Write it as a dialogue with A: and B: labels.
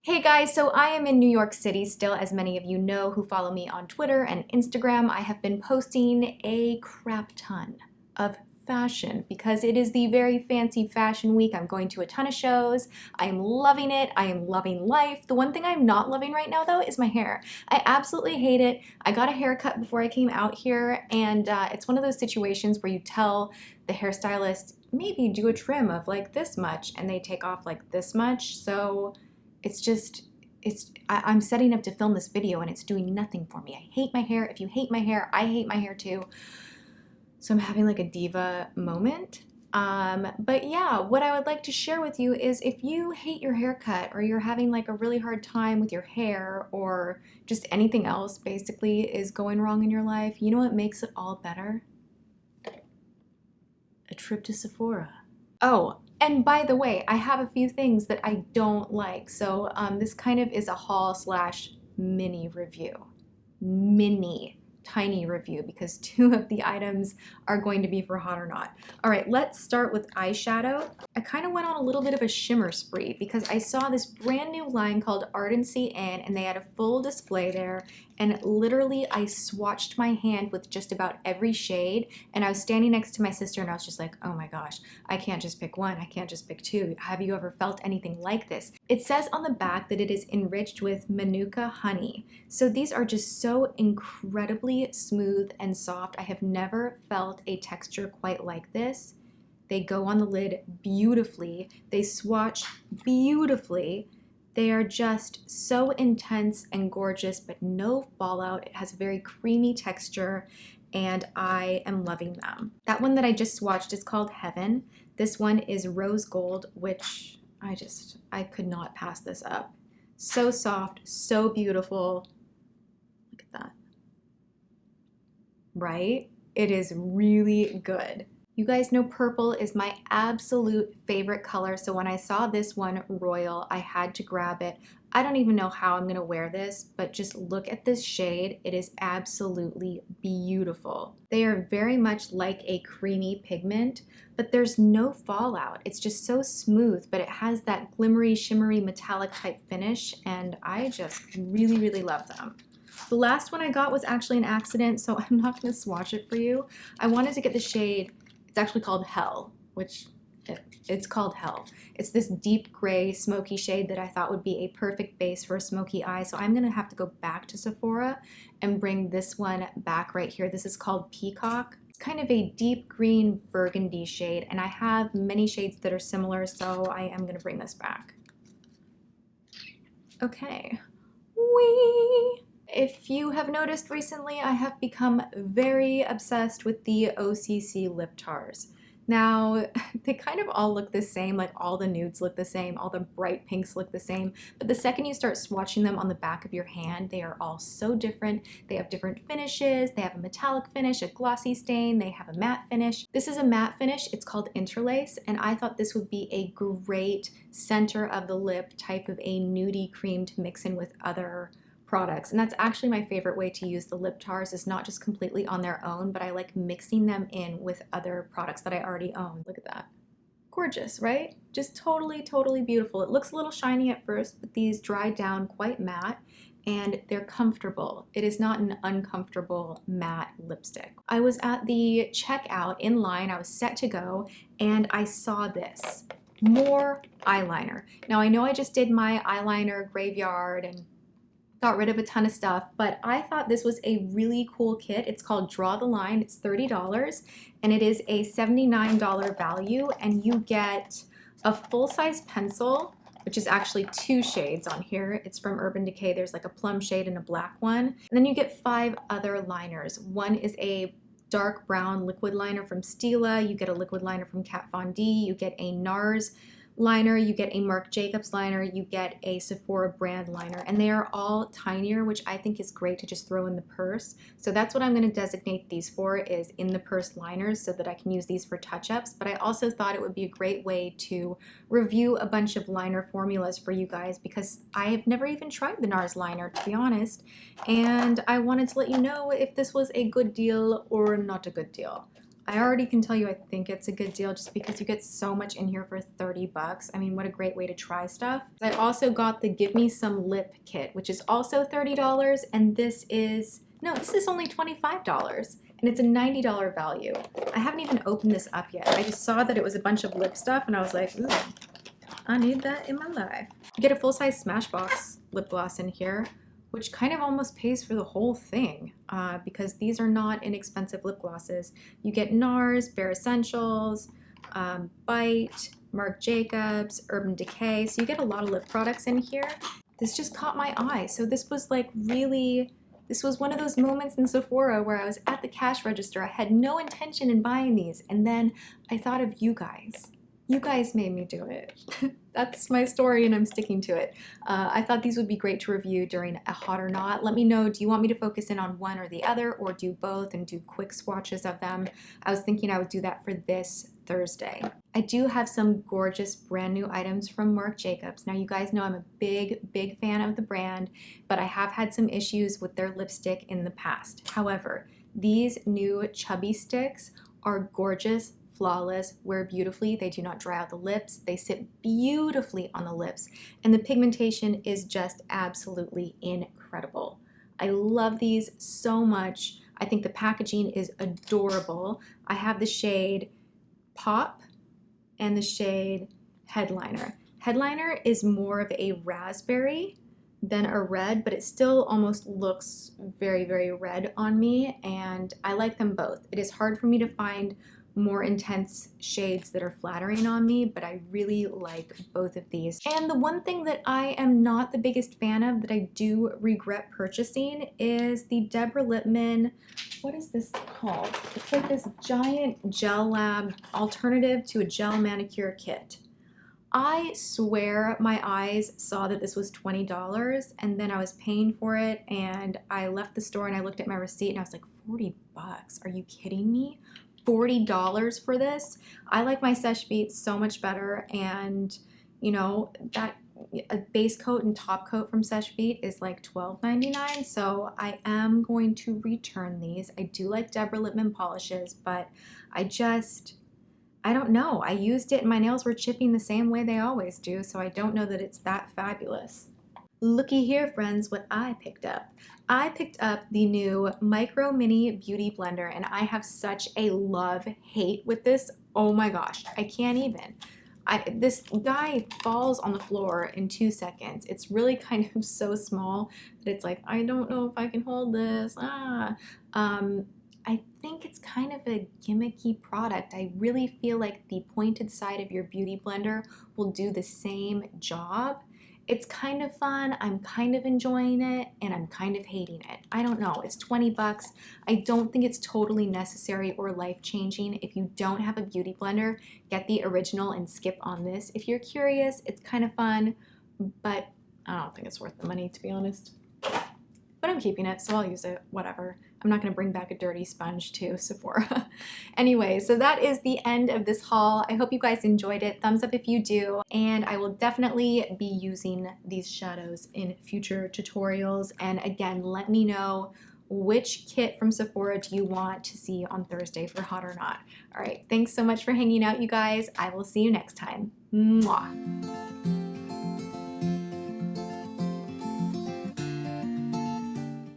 A: Hey guys, so I am in New York City still, as many of you know who follow me on Twitter and Instagram. I have been posting a crap ton of fashion because it is the very fancy fashion week. I'm going to a ton of shows. I am loving it. I am loving life. The one thing I'm not loving right now though is my hair. I absolutely hate it. I got a haircut before I came out here, and it's one of those situations where you tell the hairstylist, maybe do a trim of like this much, and they take off like this much. So I'm setting up to film this video and it's doing nothing for me. I hate my hair. If you hate my hair, I hate my hair too. So I'm having like a diva moment. But yeah, what I would like to share with you is if you hate your haircut or you're having like a really hard time with your hair or just anything else basically is going wrong in your life, you know what makes it all better? A trip to Sephora. Oh, and by the way, I have a few things that I don't like. So this kind of is a haul slash mini review. Mini, tiny review because two of the items are going to be for hot or not. All right, let's start with eyeshadow. I kind of went on a little bit of a shimmer spree because I saw this brand new line called Ardency in, and they had a full display there. And literally I swatched my hand with just about every shade, and I was standing next to my sister and I was just like, oh my gosh, I can't just pick one, I can't just pick two. Have you ever felt anything like this? It says on the back that it is enriched with Manuka honey. So these are just so incredibly smooth and soft. I have never felt a texture quite like this. They go on the lid beautifully. They swatch beautifully. They are just so intense and gorgeous, but no fallout. It has a very creamy texture, and I am loving them. That one that I just swatched is called Heaven. This one is Rose Gold, which I could not pass this up. So soft, so beautiful. Look at that. Right? It is really good. You guys know purple is my absolute favorite color, so when I saw this one, Royal, I had to grab it. I don't even know how I'm gonna wear this, but just look at this shade. It is absolutely beautiful. They are very much like a creamy pigment, but there's no fallout. It's just so smooth, but it has that glimmery, shimmery, metallic type finish, and I just really, really love them. The last one I got was actually an accident, so I'm not gonna swatch it for you. I wanted to get the shade. It's actually called Hell, which it's called Hell. It's this deep gray smoky shade that I thought would be a perfect base for a smoky eye. So I'm gonna have to go back to Sephora and bring this one back right here. This is called Peacock. It's kind of a deep green burgundy shade, and I have many shades that are similar, so I am gonna bring this back. Okay. Whee! If you have noticed recently, I have become very obsessed with the OCC Lip Tars. Now, they kind of all look the same, like all the nudes look the same, all the bright pinks look the same, but the second you start swatching them on the back of your hand, they are all so different. They have different finishes. They have a metallic finish, a glossy stain, they have a matte finish. This is a matte finish, it's called Interlace, and I thought this would be a great center of the lip type of a nudie cream to mix in with other products. And that's actually my favorite way to use the lip tars, is not just completely on their own, but I like mixing them in with other products that I already own. Look at that. Gorgeous, right? Just totally, totally beautiful. It looks a little shiny at first, but these dry down quite matte and they're comfortable. It is not an uncomfortable matte lipstick. I was at the checkout in line, I was set to go, and I saw this. More eyeliner. Now I know I just did my eyeliner graveyard and got rid of a ton of stuff, but I thought this was a really cool kit. It's called Draw the Line. It's $30 and it is a $79 value, and you get a full-size pencil, which is actually two shades on here. It's from Urban Decay. There's like a plum shade and a black one. And then you get 5 other liners. One is a dark brown liquid liner from Stila. You get a liquid liner from Kat Von D. You get a Nars liner, you get a Marc Jacobs liner, you get a Sephora brand liner, and they are all tinier, which I think is great to just throw in the purse. So that's what I'm going to designate these for, is in the purse liners, so that I can use these for touch-ups. But I also thought it would be a great way to review a bunch of liner formulas for you guys, because I have never even tried the Nars liner, to be honest, and I wanted to let you know if this was a good deal or not a good deal. I already can tell you I think it's a good deal just because you get so much in here for 30 bucks. I mean, what a great way to try stuff. I also got the Give Me Some Lip kit, which is also $30, and this is only $25, and it's a $90 value. I haven't even opened this up yet. I just saw that it was a bunch of lip stuff, and I was like, ooh, I need that in my life. You get a full-size Smashbox lip gloss in here, which kind of almost pays for the whole thing because these are not inexpensive lip glosses. You get Nars, Bare Essentials, Bite, Marc Jacobs, Urban Decay. So you get a lot of lip products in here. This just caught my eye. So this was like really, this was one of those moments in Sephora where I was at the cash register. I had no intention in buying these. And then I thought of you guys. You guys made me do it. That's my story and I'm sticking to it. I thought these would be great to review during a hot or not. Let me know, do you want me to focus in on one or the other or do both and do quick swatches of them? I was thinking I would do that for this Thursday. I do have some gorgeous brand new items from Marc Jacobs. Now you guys know I'm a big fan of the brand, but I have had some issues with their lipstick in the past. However, these new chubby sticks are gorgeous, flawless, wear beautifully, they do not dry out the lips, they sit beautifully on the lips, and the pigmentation is just absolutely incredible. I love these so much. I think the packaging is adorable. I have the shade Pop and the shade Headliner. Headliner is more of a raspberry than a red, but it still almost looks very red on me, and I like them both. It is hard for me to find more intense shades that are flattering on me, but I really like both of these. And the one thing that I am not the biggest fan of that I do regret purchasing is the Deborah Lippman, what is this called? It's like this giant gel lab alternative to a gel manicure kit. I swear my eyes saw that this was $20 and then I was paying for it and I left the store and I looked at my receipt and I was like, 40 bucks, are you kidding me? $40 for this? I like my Sesh Beats so much better, and you know that a base coat and top coat from Sesh Beat is like $12.99, so I am going to return these. I do like Deborah Lippman polishes, but I don't know. I used it and my nails were chipping the same way they always do, so I don't know that it's that fabulous. Looky here, friends, what I picked up. I picked up the new Micro Mini Beauty Blender, and I have such a love-hate with this. Oh my gosh, I can't even. This guy falls on the floor in 2 seconds. It's really kind of so small that it's like, I don't know if I can hold this. I think it's kind of a gimmicky product. I really feel like the pointed side of your beauty blender will do the same job. It's kind of fun, I'm kind of enjoying it, and I'm kind of hating it. I don't know, it's 20 bucks. I don't think it's totally necessary or life-changing. If you don't have a beauty blender, get the original and skip on this. If you're curious, it's kind of fun, but I don't think it's worth the money, to be honest. But I'm keeping it, so I'll use it, whatever. I'm not gonna bring back a dirty sponge to Sephora. Anyway, so that is the end of this haul. I hope you guys enjoyed it. Thumbs up if you do. And I will definitely be using these shadows in future tutorials. And again, let me know which kit from Sephora do you want to see on Thursday for Hot or Not. All right, thanks so much for hanging out, you guys. I will see you next time. Mwah.